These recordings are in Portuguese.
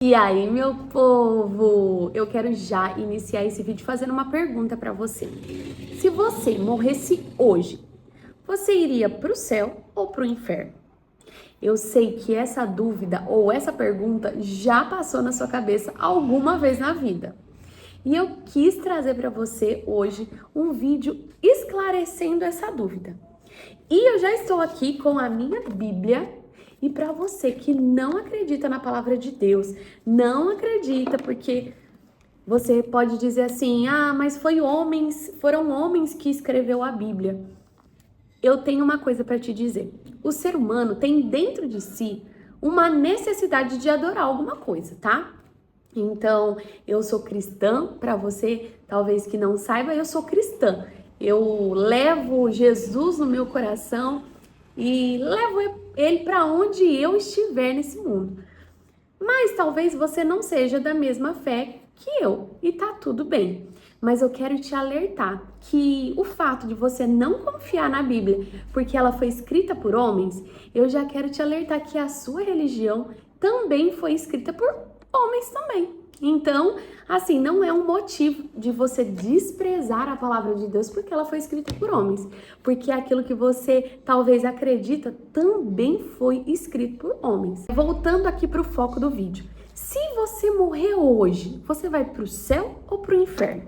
E aí, meu povo, eu quero já iniciar esse vídeo fazendo uma pergunta para você. Se você morresse hoje, você iria para o céu ou para o inferno? Eu sei que essa dúvida ou essa pergunta já passou na sua cabeça alguma vez na vida. E eu quis trazer para você hoje um vídeo esclarecendo essa dúvida. E eu já estou aqui com a minha Bíblia. E para você que não acredita na palavra de Deus, não acredita porque você pode dizer assim: "Ah, mas foram homens que escreveu a Bíblia". Eu tenho uma coisa para te dizer. O ser humano tem dentro de si uma necessidade de adorar alguma coisa, tá? Então, eu sou cristã, para você talvez que não saiba, eu sou cristã. Eu levo Jesus no meu coração e levo ele para onde eu estiver nesse mundo. Mas talvez você não seja da mesma fé que eu, e tá tudo bem. Mas eu quero te alertar que o fato de você não confiar na Bíblia, porque ela foi escrita por homens, eu já quero te alertar que a sua religião também foi escrita por homens também. Então, assim, não é um motivo de você desprezar a palavra de Deus porque ela foi escrita por homens. Porque aquilo que você talvez acredita também foi escrito por homens. Voltando aqui para o foco do vídeo. Se você morrer hoje, você vai para o céu ou para o inferno?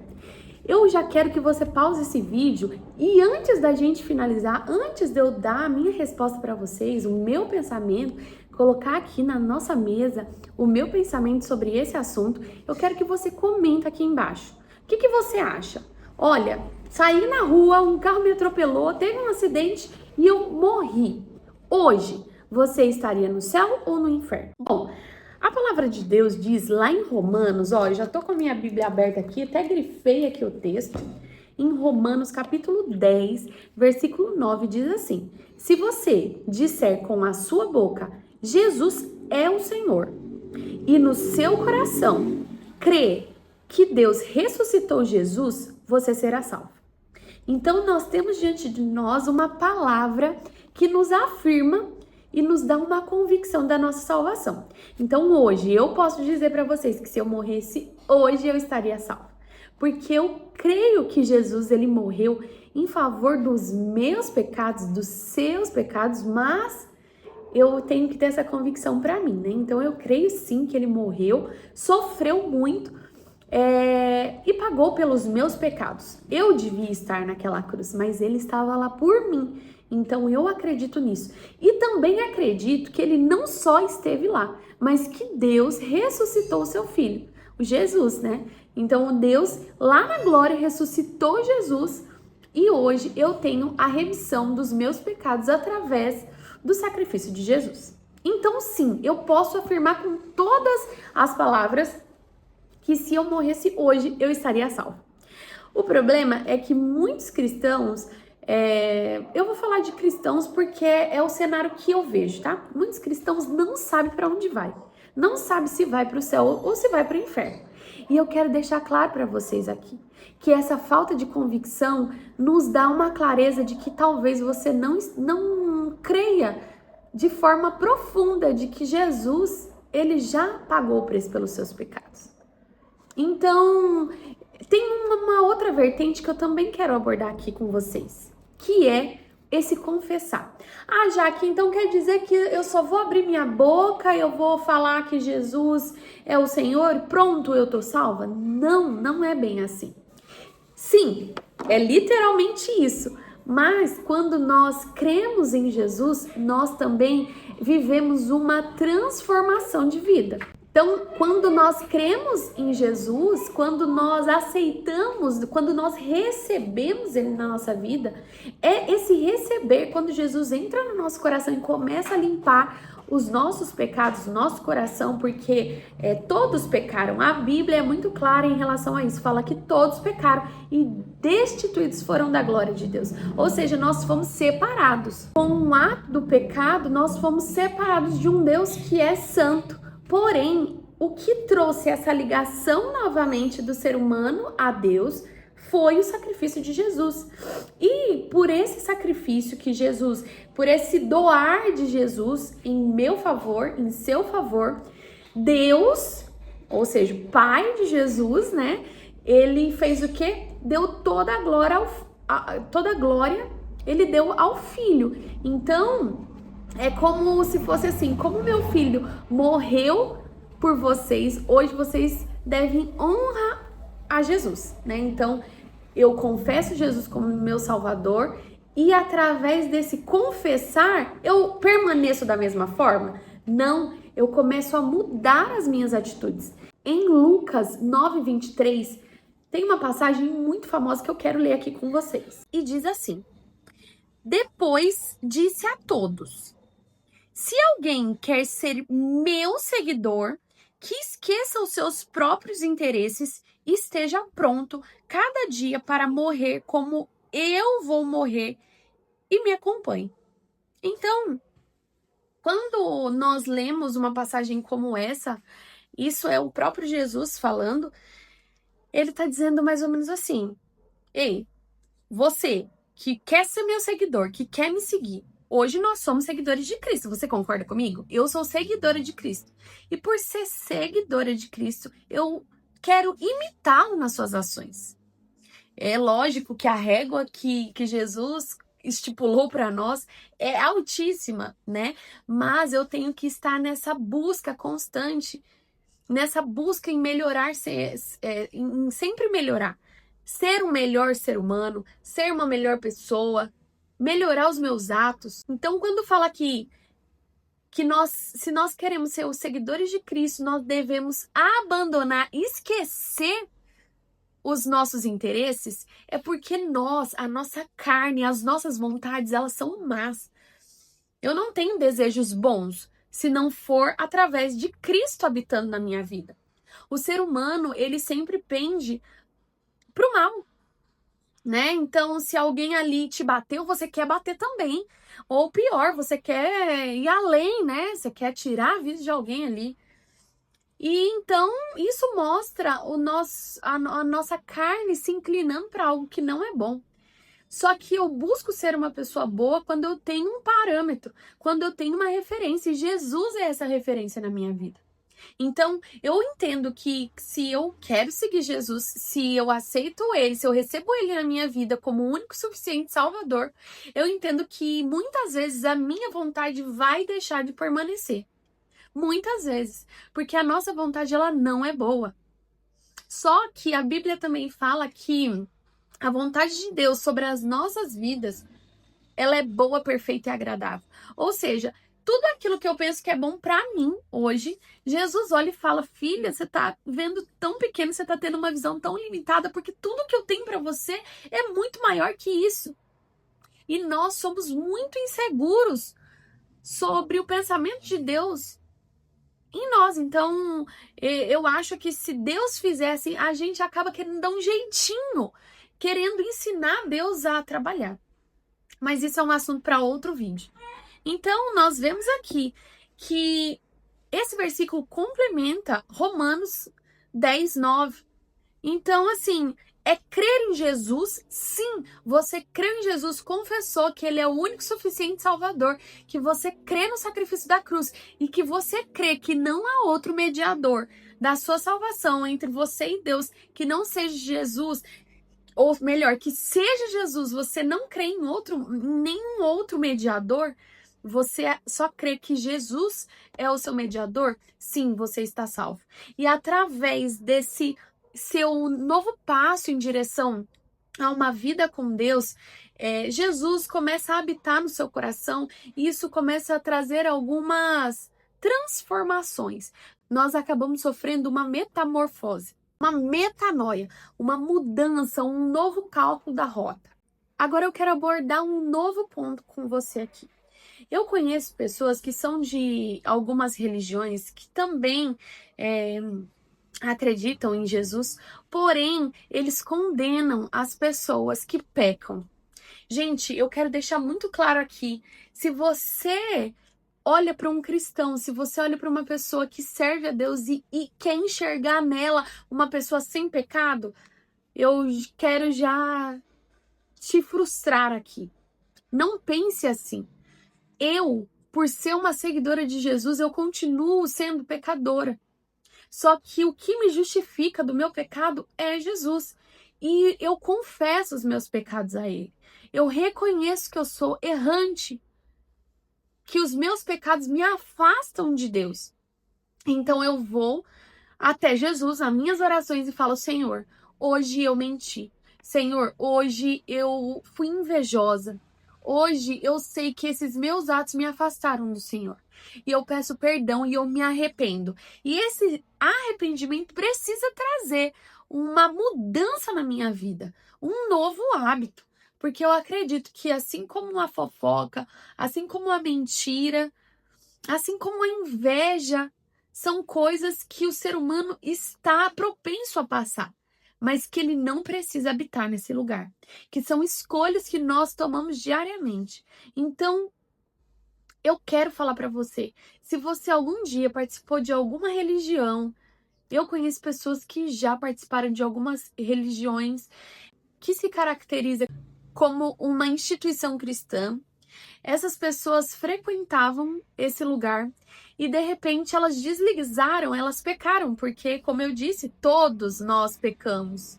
Eu já quero que você pause esse vídeo e antes da gente finalizar, antes de eu dar a minha resposta para vocês, o meu pensamento, colocar aqui na nossa mesa o meu pensamento sobre esse assunto, eu quero que você comenta aqui embaixo. O que você acha? Olha, saí na rua, um carro me atropelou, teve um acidente e eu morri. Hoje, você estaria no céu ou no inferno? Bom, a palavra de Deus diz lá em Romanos, ó, eu já tô com a minha Bíblia aberta aqui, até grifei aqui o texto. Em Romanos capítulo 10, versículo 9, diz assim: se você disser com a sua boca, Jesus é o Senhor, e no seu coração crê que Deus ressuscitou Jesus, você será salvo. Então nós temos diante de nós uma palavra que nos afirma e nos dá uma convicção da nossa salvação. Então hoje eu posso dizer para vocês que se eu morresse hoje eu estaria salvo, porque eu creio que Jesus ele morreu em favor dos meus pecados, dos seus pecados, mas eu tenho que ter essa convicção para mim, né? Então eu creio sim que ele morreu, sofreu muito e pagou pelos meus pecados. Eu devia estar naquela cruz, mas ele estava lá por mim. Então eu acredito nisso. E também acredito que ele não só esteve lá, mas que Deus ressuscitou o seu filho, o Jesus, né? Então Deus lá na glória ressuscitou Jesus e hoje eu tenho a remissão dos meus pecados através do sacrifício de Jesus. Então sim, eu posso afirmar com todas as palavras que se eu morresse hoje, eu estaria salvo. O problema é que muitos cristãos, eu vou falar de cristãos porque é o cenário que eu vejo, tá? Muitos cristãos não sabem para onde vai. Não sabem se vai para o céu ou se vai para o inferno. E eu quero deixar claro para vocês aqui que essa falta de convicção nos dá uma clareza de que talvez você não creia de forma profunda de que Jesus, ele já pagou o preço pelos seus pecados. Então, tem uma outra vertente que eu também quero abordar aqui com vocês, que é esse confessar. Ah, Jaque, então quer dizer que eu só vou abrir minha boca, eu vou falar que Jesus é o Senhor, pronto, eu tô salva? Não, não é bem assim. Sim, é literalmente isso. Mas quando nós cremos em Jesus, nós também vivemos uma transformação de vida. Então, quando nós cremos em Jesus, quando nós aceitamos, quando nós recebemos Ele na nossa vida, é esse receber, quando Jesus entra no nosso coração e começa a limpar os nossos pecados, o nosso coração, porque todos pecaram. A Bíblia é muito clara em relação a isso, fala que todos pecaram e destituídos foram da glória de Deus. Ou seja, nós fomos separados. Com o ato do pecado, nós fomos separados de um Deus que é santo. Porém, o que trouxe essa ligação novamente do ser humano a Deus foi o sacrifício de Jesus. E por esse sacrifício que Jesus, por esse doar de Jesus em meu favor, em seu favor, Deus ou seja, o pai de Jesus, né? Ele fez o quê? Deu toda a glória ele deu ao filho. Então, é como se fosse assim, como meu filho morreu por vocês, hoje vocês devem honra a Jesus, né? Então, eu confesso Jesus como meu Salvador e através desse confessar, eu permaneço da mesma forma? Não, eu começo a mudar as minhas atitudes. Em Lucas 9:23, tem uma passagem muito famosa que eu quero ler aqui com vocês. E diz assim: depois disse a todos: se alguém quer ser meu seguidor, que esqueça os seus próprios interesses e esteja pronto cada dia para morrer como eu vou morrer e me acompanhe. Então, quando nós lemos uma passagem como essa, isso é o próprio Jesus falando, ele está dizendo mais ou menos assim: ei, você que quer ser meu seguidor, que quer me seguir, hoje nós somos seguidores de Cristo, você concorda comigo? Eu sou seguidora de Cristo. E por ser seguidora de Cristo, eu quero imitá-lo nas suas ações. É lógico que a régua que Jesus estipulou para nós é altíssima, né? Mas eu tenho que estar nessa busca constante, nessa busca em melhorar, em sempre melhorar. Ser um melhor ser humano, ser uma melhor pessoa, melhorar os meus atos. Então, quando fala que nós, se nós queremos ser os seguidores de Cristo, nós devemos abandonar, esquecer os nossos interesses, é porque nós, a nossa carne, as nossas vontades, elas são más. Eu não tenho desejos bons se não for através de Cristo habitando na minha vida. O ser humano, ele sempre pende pro mal, né? Então, se alguém ali te bateu, você quer bater também. Ou pior, você quer ir além, né? Você quer tirar a vida de alguém ali. E então, isso mostra a nossa carne se inclinando para algo que não é bom. Só que eu busco ser uma pessoa boa quando eu tenho um parâmetro, quando eu tenho uma referência. E Jesus é essa referência na minha vida. Então, eu entendo que se eu quero seguir Jesus, se eu aceito ele, se eu recebo ele na minha vida como o único suficiente Salvador, eu entendo que muitas vezes a minha vontade vai deixar de permanecer. Muitas vezes, porque a nossa vontade ela não é boa. Só que a Bíblia também fala que a vontade de Deus sobre as nossas vidas, ela é boa, perfeita e agradável. Ou seja, tudo aquilo que eu penso que é bom pra mim hoje, Jesus olha e fala: filha, você tá vendo tão pequeno, você tá tendo uma visão tão limitada, porque tudo que eu tenho pra você é muito maior que isso. E nós somos muito inseguros sobre o pensamento de Deus em nós. Então, eu acho que se Deus fizesse, a gente acaba querendo dar um jeitinho, querendo ensinar Deus a trabalhar. Mas isso é um assunto para outro vídeo. Então, nós vemos aqui que esse versículo complementa Romanos 10:9. Então, assim, é crer em Jesus, sim, você creu em Jesus, confessou que ele é o único suficiente Salvador, que você crê no sacrifício da cruz e que você crê que não há outro mediador da sua salvação entre você e Deus, que não seja Jesus, ou melhor, que seja Jesus, você não crê em nenhum outro mediador, você só crê que Jesus é o seu mediador, sim, você está salvo. E através desse seu novo passo em direção a uma vida com Deus, Jesus começa a habitar no seu coração e isso começa a trazer algumas transformações. Nós acabamos sofrendo uma metamorfose, uma metanoia, uma mudança, um novo cálculo da rota. Agora eu quero abordar um novo ponto com você aqui. Eu conheço pessoas que são de algumas religiões que também acreditam em Jesus, porém eles condenam as pessoas que pecam. Gente, eu quero deixar muito claro aqui, se você olha para um cristão, se você olha para uma pessoa que serve a Deus e quer enxergar nela uma pessoa sem pecado, eu quero já te frustrar aqui. Não pense assim. Eu, por ser uma seguidora de Jesus, eu continuo sendo pecadora. Só que o que me justifica do meu pecado é Jesus. E eu confesso os meus pecados a Ele. Eu reconheço que eu sou errante, que os meus pecados me afastam de Deus. Então eu vou até Jesus, nas minhas orações, e falo: Senhor, hoje eu menti. Senhor, hoje eu fui invejosa. Hoje eu sei que esses meus atos me afastaram do Senhor. E eu peço perdão e eu me arrependo. E esse arrependimento precisa trazer uma mudança na minha vida, um novo hábito. Porque eu acredito que assim como a fofoca, assim como a mentira, assim como a inveja, são coisas que o ser humano está propenso a passar, mas que ele não precisa habitar nesse lugar, que são escolhas que nós tomamos diariamente. Então, eu quero falar para você, se você algum dia participou de alguma religião, eu conheço pessoas que já participaram de algumas religiões que se caracteriza como uma instituição cristã. Essas pessoas frequentavam esse lugar e de repente elas deslizaram, elas pecaram, porque, como eu disse, todos nós pecamos.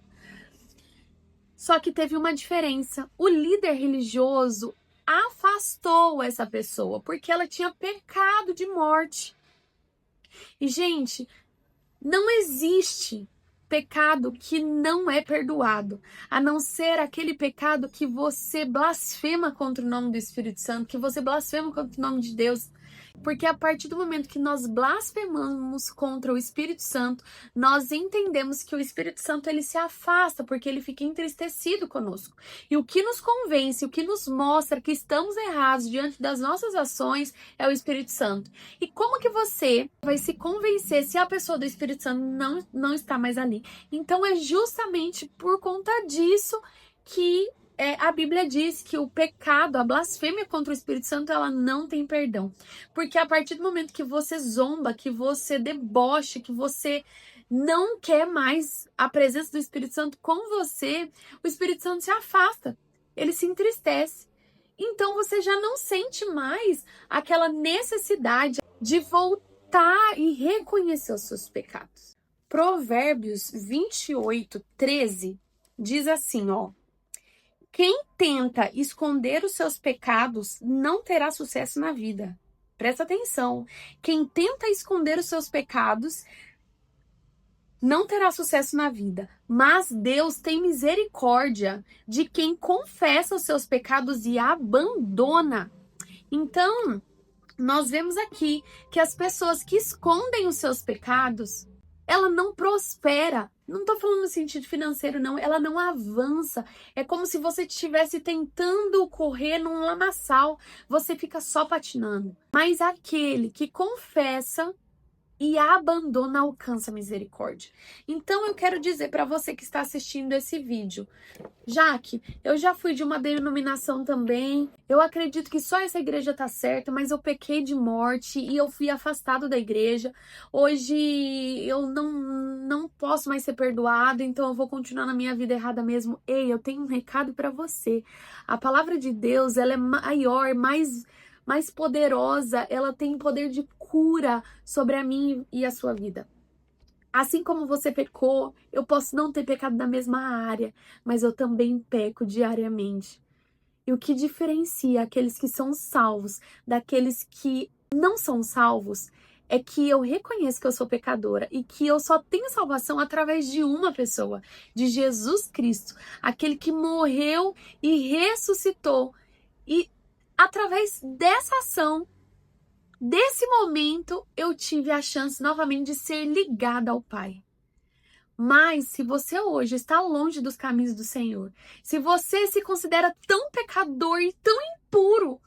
Só que teve uma diferença. O líder religioso afastou essa pessoa porque ela tinha pecado de morte. E, gente, não existe pecado que não é perdoado, a não ser aquele pecado que você blasfema contra o nome do Espírito Santo, que você blasfema contra o nome de Deus. Porque a partir do momento que nós blasfemamos contra o Espírito Santo, nós entendemos que o Espírito Santo ele se afasta, porque ele fica entristecido conosco. E o que nos convence, o que nos mostra que estamos errados diante das nossas ações é o Espírito Santo. E como que você vai se convencer se a pessoa do Espírito Santo não está mais ali? Então é justamente por conta disso que a Bíblia diz que o pecado, a blasfêmia contra o Espírito Santo, ela não tem perdão. Porque a partir do momento que você zomba, que você debocha, que você não quer mais a presença do Espírito Santo com você, o Espírito Santo se afasta, ele se entristece. Então você já não sente mais aquela necessidade de voltar e reconhecer os seus pecados. Provérbios 28:13 diz assim, ó: quem tenta esconder os seus pecados não terá sucesso na vida. Presta atenção. Quem tenta esconder os seus pecados não terá sucesso na vida. Mas Deus tem misericórdia de quem confessa os seus pecados e abandona. Então, nós vemos aqui que as pessoas que escondem os seus pecados, ela não prospera. Não tô falando no sentido financeiro, não. Ela não avança. É como se você estivesse tentando correr num lamaçal. Você fica só patinando. Mas aquele que confessa e abandona alcança misericórdia. Então eu quero dizer para você que está assistindo esse vídeo, Jaque, eu já fui de uma denominação também, eu acredito que só essa igreja tá certa, mas eu pequei de morte e eu fui afastado da igreja. Hoje eu não posso mais ser perdoado, então eu vou continuar na minha vida errada mesmo. Ei, eu tenho um recado para você. A palavra de Deus, ela é maior, mais poderosa, ela tem poder de cura sobre a mim e a sua vida. Assim como você pecou, eu posso não ter pecado na mesma área, mas eu também peco diariamente. E o que diferencia aqueles que são salvos daqueles que não são salvos é que eu reconheço que eu sou pecadora e que eu só tenho salvação através de uma pessoa, de Jesus Cristo, aquele que morreu e ressuscitou. E através dessa ação, desse momento, eu tive a chance novamente de ser ligada ao Pai. Mas se você hoje está longe dos caminhos do Senhor, se você se considera tão pecador e tão impuro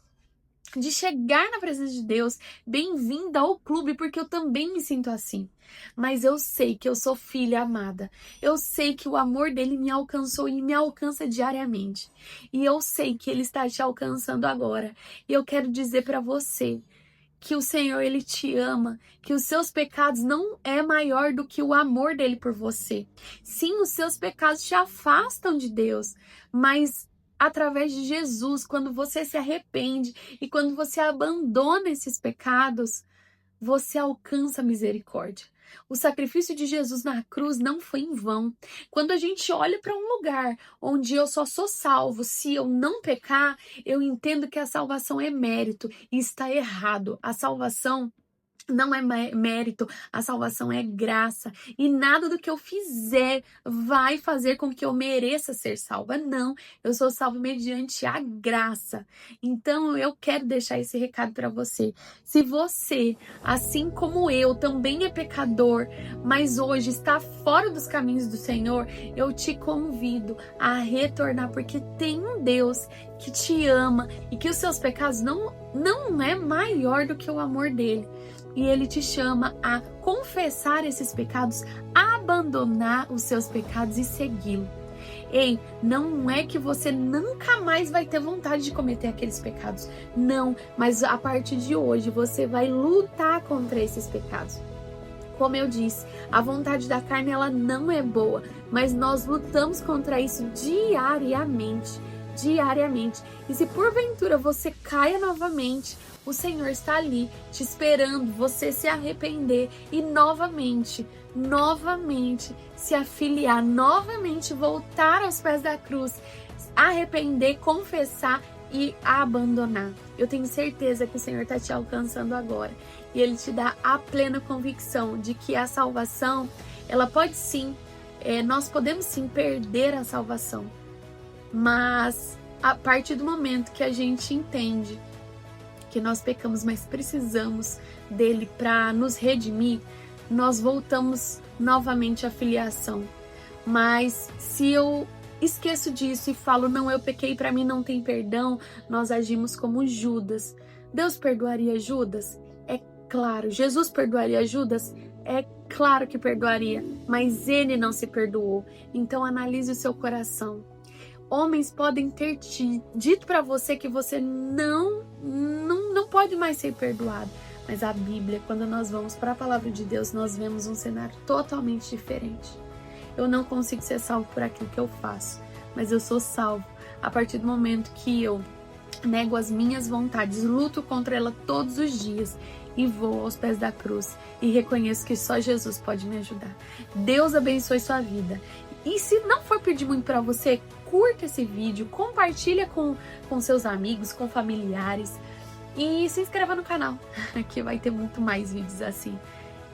de chegar na presença de Deus, bem-vinda ao clube, porque eu também me sinto assim. Mas eu sei que eu sou filha amada. Eu sei que o amor dele me alcançou e me alcança diariamente. E eu sei que ele está te alcançando agora. E eu quero dizer para você que o Senhor, ele te ama, que os seus pecados não é maior do que o amor dele por você. Sim, os seus pecados te afastam de Deus, mas através de Jesus, quando você se arrepende e quando você abandona esses pecados, você alcança a misericórdia. O sacrifício de Jesus na cruz não foi em vão. Quando a gente olha para um lugar onde eu só sou salvo se eu não pecar, eu entendo que a salvação é mérito e está errado. A salvação não é mérito, a salvação é graça. E nada do que eu fizer vai fazer com que eu mereça ser salva. Não, eu sou salvo mediante a graça. Então eu quero deixar esse recado para você. Se você, assim como eu, também é pecador, mas hoje está fora dos caminhos do Senhor, eu te convido a retornar, porque tem um Deus que te ama e que os seus pecados não é maior do que o amor dele. E ele te chama a confessar esses pecados, a abandonar os seus pecados e segui-lo. Ei, não é que você nunca mais vai ter vontade de cometer aqueles pecados. Não, mas a partir de hoje você vai lutar contra esses pecados. Como eu disse, a vontade da carne ela não é boa, mas nós lutamos contra isso diariamente. E se porventura você caia novamente, o Senhor está ali te esperando você se arrepender e novamente se afiliar, novamente voltar aos pés da cruz, arrepender, confessar e abandonar. Eu tenho certeza que o Senhor está te alcançando agora e Ele te dá a plena convicção de que a salvação, ela pode sim, nós podemos sim perder a salvação, mas a partir do momento que a gente entende que nós pecamos, mas precisamos dele para nos redimir, nós voltamos novamente à filiação. Mas se eu esqueço disso e falo, não, eu pequei, para mim não tem perdão, nós agimos como Judas. Deus perdoaria Judas? É claro. Jesus perdoaria Judas? É claro que perdoaria, mas ele não se perdoou. Então analise o seu coração. Homens podem ter dito para você que você não pode mais ser perdoado. Mas a Bíblia, quando nós vamos para a palavra de Deus, nós vemos um cenário totalmente diferente. Eu não consigo ser salvo por aquilo que eu faço, mas eu sou salvo a partir do momento que eu nego as minhas vontades, luto contra ela todos os dias e vou aos pés da cruz e reconheço que só Jesus pode me ajudar. Deus abençoe sua vida. E se não for pedir muito para você, curta esse vídeo, compartilha com seus amigos, com familiares e se inscreva no canal, que vai ter muito mais vídeos assim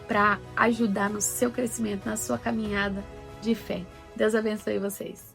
para ajudar no seu crescimento, na sua caminhada de fé. Deus abençoe vocês.